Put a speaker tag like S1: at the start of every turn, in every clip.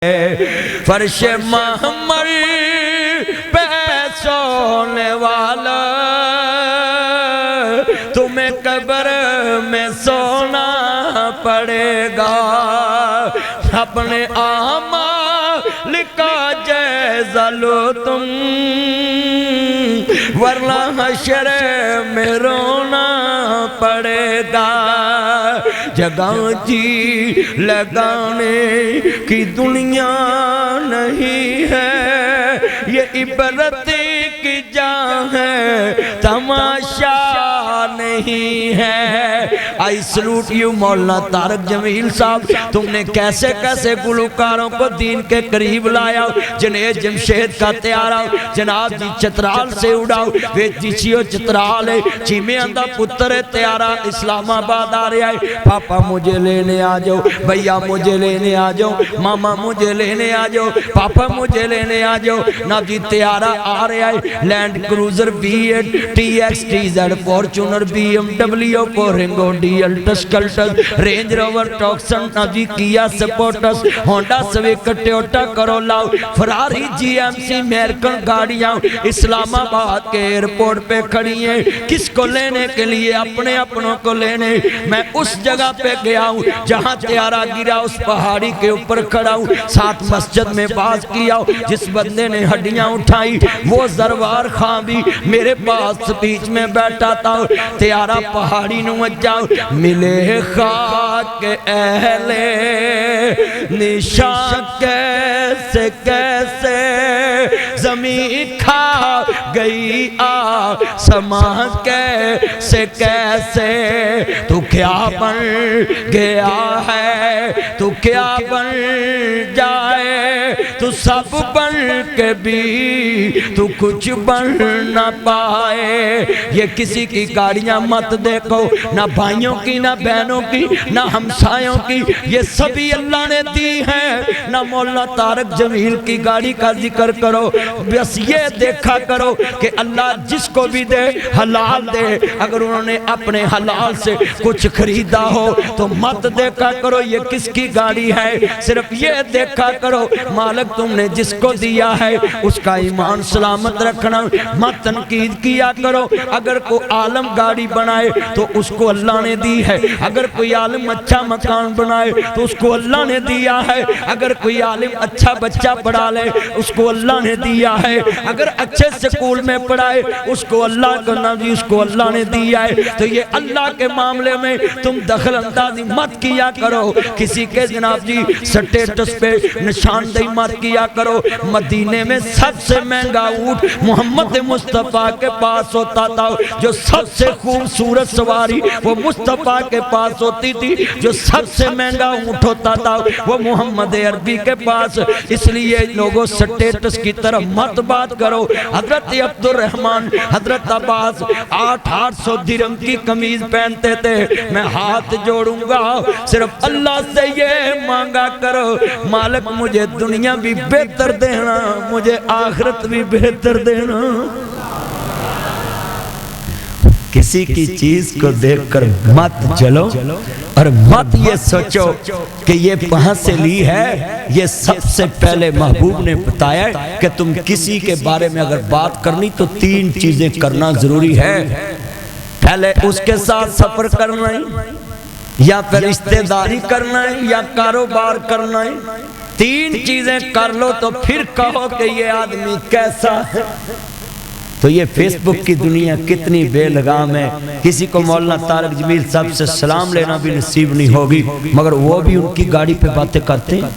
S1: فرش محمل پہ سونے والا تمہیں قبر میں سونا پڑے گا، اپنے اعمال کا جائزہ لو تم ورنہ حشر میں رونا پڑے گا۔ جگہ جی لگانے کی دنیا نہیں ہے، یہ عبرت کی جا ہے، تماشا نہیں ہے۔ I salute you مولانا طارق جمیل صاحب، تم نے کیسے کیسے گلوکاروں کو دین کے قریب لایا، جنہیں جمشید کا تیارا جناب جی چترال سے اڑاؤ، وے جیچیو چترال ہے چیمے اندہ پتر تیارا اسلام آباد آ رہا ہے۔ پاپا مجھے لینے آ جاؤ، بھیا مجھے لینے آ جاؤ، ماما مجھے لینے آ جاؤ، پاپا مجھے لینے آ جاؤ۔ نا جی تیارا آ رہا ہے، Land Cruiser B8 TX TZ Fortuner BMW فورنگو DL ٹسکلٹس رینج روور ٹاکسن نا جی کیا sports Honda Civic Toyota Corolla Ferrari GMC American گاڑیاں اسلام آباد کے ایئرپورٹ پہ کھڑی ہیں۔ کس کو لینے کے لیے؟ اپنے اپنوں کو لینے۔ میں اس جگہ پہ گیا ہوں جہاں تیارا گرا، اس پہاڑی کے اوپر کھڑا ہوں، ساتھ مسجد میں باز کیا ہوں۔ جس بندے نے ہڈیاں اٹھائی وہ زروار خان بھی میرے پاس سپیچ میں بیٹھا تھا۔ تیارا پہاڑی نو جاؤ، ملے خاک اہل نشان کیسے کیسے زمین کھا گئی آسمان کیسے کیسے، تو کیا بن گیا ہے، تو کیا بن جائے، تو سب بن کے بھی تو کچھ بن نہ پائے۔ یہ کسی کی گاڑیاں مت دیکھو، نہ بھائیوں کی نہ بہنوں کی نہ ہمسایوں کی، یہ سبھی اللہ نے دی ہیں۔ نہ مولانا طارق جمیل کی گاڑی کا ذکر کرو، بس یہ دیکھا کرو کہ اللہ جس کو بھی دے حلال دے۔ اگر انہوں نے اپنے حلال سے کچھ خریدا ہو تو مت دیکھا کرو یہ کس کی گاڑی ہے، صرف یہ دیکھا کرو مالک تم نے جس کو دیا ہے اس کا ایمان سلامت رکھنا۔ مت تنقید کیا کرو، اگر کوئی عالم گاڑی بنائے تو اس کو اللہ نے دی ہے، اگر کوئی عالم اچھا مکان بنائے تو اس کو اللہ نے دیا ہے، اگر کوئی عالم اچھا بچہ پڑھا لے اس کو اللہ نے دیا ہے، اگر اچھے سکول میں پڑھائے اس کو اللہ کو نبی اس کو اللہ نے دیا ہے۔ تو یہ اللہ کے معاملے میں تم دخل اندازی مت کیا کرو، کسی کے جناب جی سٹیٹس پہ نشاندہی مت کیا کرو۔ مدینے میں سب سے مہنگا اونٹ محمد مصطفیٰ کے پاس ہوتا تھا، جو سب سے خوبصورت سواری وہ مصطفیٰ کے پاس ہوتی تھی، جو سب سے مہنگا اونٹ ہوتا تھا وہ محمد عربی کے پاس۔ اس لیے لوگوں سٹیٹس کی طرف مت بات کرو۔ حضرت عبد الرحمن حضرت عباس 800 درہم کی قمیض پہنتے تھے۔ میں ہاتھ جوڑوں گا صرف اللہ سے یہ مانگا کرو، مالک مجھے دنیا بھی بہتر دینا، مجھے آخرت بھی بہتر دینا۔ کسی کی چیز کو دیکھ کر مت جلو اور مت یہ سوچو کہ یہ کہاں سے لی ہے۔ یہ سب سے پہلے محبوب نے بتایا کہ تم کسی کے بارے میں اگر بات کرنی تو 3 چیزیں کرنا ضروری ہے۔ پہلے اس کے ساتھ سفر کرنا ہے، یا پھر رشتہ داری کرنا ہے، یا کاروبار کرنا ہے۔ 3 چیزیں کر لو تو پھر کہو کہ یہ آدمی کیسا ہے۔ تو یہ فیس بک کی دنیا کتنی بے لگام ہے، کسی کو مولانا طارق جمیل صاحب سے سلام لینا بھی نصیب نہیں ہوگی، مگر وہ بھی ان کی گاڑی پہ باتیں کرتے ہیں۔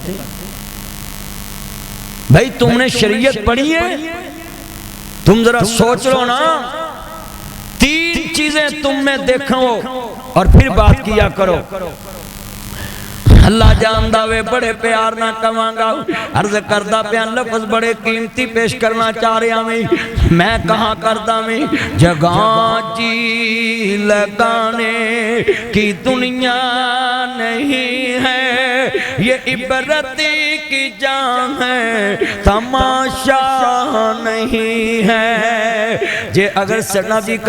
S1: بھائی تم نے شریعت پڑھی ہے، تم ذرا سوچ لو نا، 3 چیزیں تم میں دیکھو اور پھر بات کیا کرو۔ اللہ جاندہ وے بڑے پیار نہ کمانگا، عرض کردہ پیان لفظ بڑے قیمتی پیش کرنا چاہ رہا میں کہاں کردہ میں جگہ جی لگانے کی دنیا نہیں ہے، یہ عبرت کی جان ہے، تماشا نہیں ہے۔ جے اگر سرنا جی